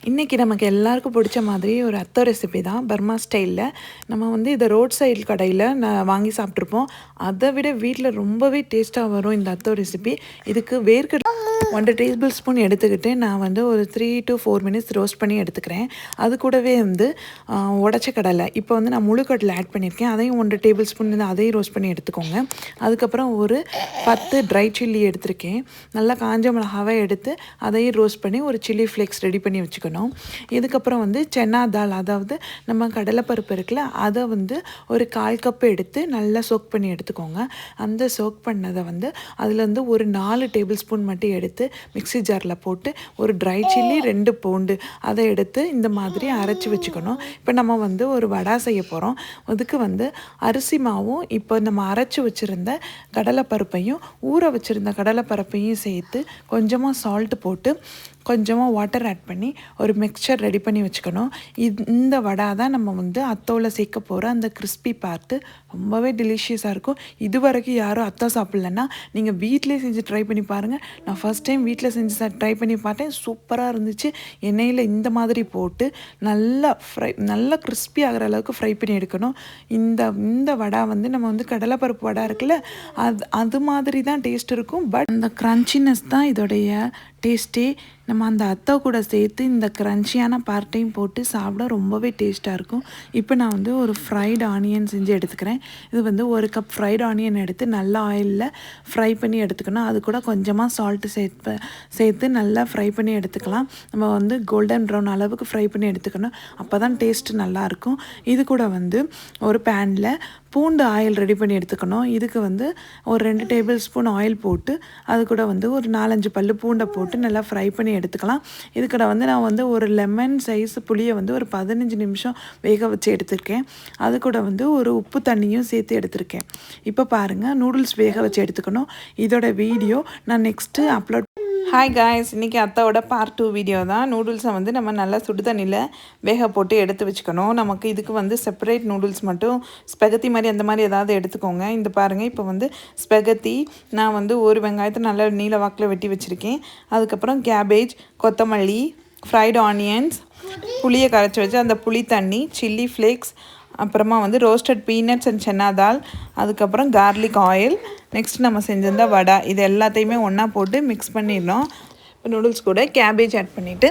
இன்றைக்கி நமக்கு எல்லாருக்கும் பிடிச்ச மாதிரி ஒரு அத்தை ரெசிபி தான் பர்மா ஸ்டைலில். நம்ம வந்து இதை ரோட் சைடு கடையில் வாங்கி சாப்பிட்ருப்போம். அதை விட வீட்டில் ரொம்பவே டேஸ்ட்டாக வரும் இந்த அத்தை ரெசிபி. இதுக்கு வேர்க்கடலை 1 டேபிள் ஸ்பூன் எடுத்துக்கிட்டு நான் வந்து ஒரு 3 to 4 மினிட்ஸ் ரோஸ்ட் பண்ணி எடுத்துக்கிறேன். அது கூடவே வந்து உடச்ச கடலை, இப்போ வந்து நான் முழு கடலை ஆட் பண்ணியிருக்கேன். அதையும் 1 டேபிள் ஸ்பூன் அதையும் ரோஸ்ட் பண்ணி எடுத்துக்கோங்க. அதுக்கப்புறம் ஒரு 10 ட்ரை சில்லி எடுத்திருக்கேன். நல்லா காஞ்ச மிளகாவை எடுத்து அதையும் ரோஸ்ட் பண்ணி ஒரு சில்லி ஃப்ளேக்ஸ் ரெடி பண்ணி வச்சுக்கணும். இதுக்கப்புறம் வந்து சென்னா தால், அதாவது நம்ம கடலைப்பருப்பு இருக்குல்ல, அதை வந்து ஒரு 1/4 கப் எடுத்து நல்லா சோக் பண்ணி எடுத்துக்கோங்க. அந்த சோக் பண்ணதை வந்து அதில் வந்து ஒரு 4 டேபிள் ஸ்பூன் மட்டும் எடுத்து மிக்ஸி ஜாரில் போட்டு ஒரு ட்ரை சில்லி 2 பூண்டு அதை எடுத்து இந்த மாதிரி அரைச்சி வச்சுக்கணும். இப்போ நம்ம வந்து ஒரு வடை செய்ய போகிறோம். அதுக்கு வந்து அரிசி மாவும் இப்போ நம்ம அரைச்சி வச்சுருந்த கடலைப்பருப்பையும் ஊற வச்சுருந்த கடலைப்பருப்பையும் சேர்த்து கொஞ்சமாக சால்ட்டு போட்டு கொஞ்சமாக வாட்டர் ஆட் பண்ணி ஒரு மிக்சர் ரெடி பண்ணி வச்சுக்கணும். இந்த வடை தான் நம்ம வந்து அத்தோவில் சேர்க்க போகிற அந்த கிறிஸ்பி பார்த்து ரொம்பவே டெலிஷியஸாக இருக்கும். இது வரைக்கும் யாரும் அத்தை சாப்பிட்லன்னா நீங்கள் வீட்டிலே செஞ்சு ட்ரை பண்ணி பாருங்கள். நான் ஃபஸ்ட் டைம் வீட்டில் செஞ்சு ட்ரை பண்ணி பார்த்தேன். சூப்பராக இருந்துச்சு. எண்ணெயில் இந்த மாதிரி போட்டு நல்லா கிறிஸ்பி ஆகிற அளவுக்கு ஃப்ரை பண்ணி எடுக்கணும். இந்த வடை வந்து நம்ம வந்து கடலைப்பருப்பு வடை இருக்குல்ல, அது மாதிரி தான் டேஸ்ட் இருக்கும். பட் அந்த க்ரன்ச்சினஸ் தான் இதோடைய டேஸ்ட்டே. நம்ம அந்த அத்தை கூட சேர்த்து இந்த க்ரன்ச்சியான பார்ட்டையும் போட்டு சாப்பிட ரொம்பவே டேஸ்ட்டாக இருக்கும். இப்போ நான் வந்து ஒரு ஃப்ரைடு ஆனியன் செஞ்சு எடுத்துக்கிறேன். இது வந்து 1 கப் ஃப்ரைடு ஆனியன் எடுத்து நல்லா ஆயிலில் ஃப்ரை பண்ணி எடுத்துக்கணும். அது கூட கொஞ்சமாக சால்ட்டு சேர்த்து நல்லா ஃப்ரை பண்ணி எடுத்துக்கலாம். நம்ம வந்து கோல்டன் ப்ரௌன் அளவுக்கு ஃப்ரை பண்ணி எடுத்துக்கணும். அப்போ தான் டேஸ்ட்டு நல்லாயிருக்கும். இது கூட வந்து ஒரு பேனில் பூண்டு ஆயில் ரெடி பண்ணி எடுத்துக்கணும். இதுக்கு வந்து ஒரு 2 டேபிள் ஸ்பூன் ஆயில் போட்டு அது கூட வந்து ஒரு 4-5 பல்லு பூண்டை போட்டு நல்லா ஃப்ரை பண்ணி எடுத்துக்கலாம். இதுக்கூட வந்து நான் வந்து ஒரு லெமன் சைஸ் புளியை வந்து ஒரு 15 நிமிஷம் வேக வச்சு எடுத்திருக்கேன். அது கூட வந்து ஒரு உப்பு தண்ணியும் சேர்த்து எடுத்திருக்கேன். இப்போ பாருங்கள், நூடுல்ஸ் வேக வச்சு எடுத்துக்கணும். இதோட வீடியோ நான் நெக்ஸ்ட்டு அப்லோட். ஹாய் காய்ஸ், இன்றைக்கி அத்தாவோட பார்ட் 2 வீடியோ தான். நூடுல்ஸை வந்து நம்ம நல்லா சுடு தண்ணியில் வேக போட்டு எடுத்து வச்சுக்கணும். நமக்கு இதுக்கு வந்து செப்பரேட் நூடுல்ஸ் மட்டும் ஸ்பெகத்தி மாதிரி அந்த மாதிரி ஏதாவது எடுத்துக்கோங்க. இந்த பாருங்கள், இப்போ வந்து ஸ்பெகத்தி நான் வந்து ஒரு வெங்காயத்தை நல்லா நீல வாக்கில் வெட்டி வச்சுருக்கேன். அதுக்கப்புறம் கேபேஜ், கொத்தமல்லி, ஃப்ரைடு ஆனியன்ஸ், புளியை கரைச்சி வச்சு அந்த புளி தண்ணி, சில்லி ஃப்ளேக்ஸ், அப்புறமா வந்து ரோஸ்டட் பீனட்ஸ் அண்ட் சென்னா தால், அதுக்கப்புறம் கார்லிக் ஆயில், நெக்ஸ்ட் நம்ம செஞ்சிருந்த வடை, இது எல்லாத்தையுமே ஒன்றா போட்டு மிக்ஸ் பண்ணிடணும். இப்போ நூடுல்ஸ் கூட கேபேஜ் ஆட் பண்ணிவிட்டு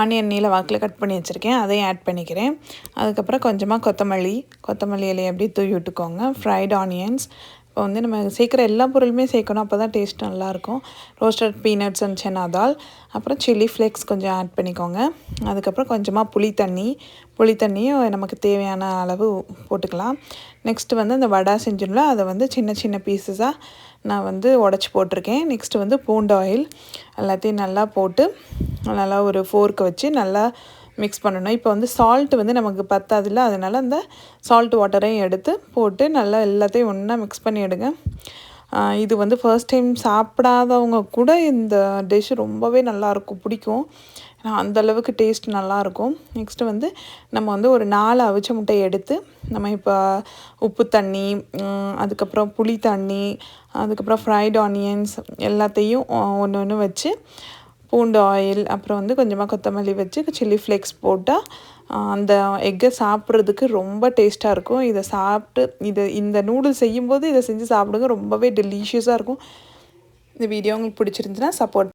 ஆனியன் நீல வாக்கில் கட் பண்ணி வச்சுருக்கேன், அதையும் ஆட் பண்ணிக்கிறேன். அதுக்கப்புறம் கொஞ்சமாக கொத்தமல்லி இலையை எப்படி தூவி விட்டுக்கோங்க. ஃப்ரைடு ஆனியன்ஸ், இப்போ வந்து நம்ம சேர்க்குற எல்லா பொருளுமே சேர்க்கணும், அப்போ தான் டேஸ்ட் நல்லாயிருக்கும். ரோஸ்டட் பீனட்ஸ் அண்ட் சென்னா தால், அப்புறம் சில்லி ஃப்ளேக்ஸ் கொஞ்சம் ஆட் பண்ணிக்கோங்க. அதுக்கப்புறம் கொஞ்சமாக புளித்தண்ணியும் நமக்கு தேவையான அளவு போட்டுக்கலாம். நெக்ஸ்ட்டு வந்து அந்த வடை செஞ்சிடலாம். அதை வந்து சின்ன சின்ன பீஸஸாக நான் வந்து உடச்சி போட்டிருக்கேன். நெக்ஸ்ட்டு வந்து பூண்டு ஆயில் எல்லாத்தையும் நல்லா போட்டு நல்லா ஒரு ஃபோர்க்கை வச்சு நல்லா மிக்ஸ் பண்ணணும். இப்போ வந்து சால்ட்டு வந்து நமக்கு பத்தாதில்ல, அதனால் அந்த சால்ட் வாட்டரையும் எடுத்து போட்டு நல்லா எல்லாத்தையும் ஒன்றா மிக்ஸ் பண்ணி எடுங்க. இது வந்து ஃபர்ஸ்ட் டைம் சாப்பிடாதவங்க கூட இந்த டிஷ் ரொம்பவே நல்லாயிருக்கும், பிடிக்கும். அந்தளவுக்கு டேஸ்ட் நல்லாயிருக்கும். நெக்ஸ்ட்டு வந்து நம்ம வந்து ஒரு 4 அவிச்ச முட்டையை எடுத்து நம்ம இப்போ உப்பு தண்ணி, அதுக்கப்புறம் புளி தண்ணி, அதுக்கப்புறம் ஃப்ரைடு ஆனியன்ஸ் எல்லாத்தையும் ஒன்று வச்சு பூண்டு ஆயில், அப்புறம் வந்து கொஞ்சமாக கொத்தமல்லி வச்சு சில்லி ஃப்ளேக்ஸ் போட்டால் அந்த எக்கை சாப்பிட்றதுக்கு ரொம்ப டேஸ்ட்டாக இருக்கும். இதை சாப்பிட்டு இந்த நூடுல்ஸ் செய்யும்போது இதை செஞ்சு சாப்பிடுங்க, ரொம்பவே டெலிஷியஸாக இருக்கும். இந்த வீடியோ உங்களுக்கு பிடிச்சிருந்துச்சுன்னா சப்போர்ட்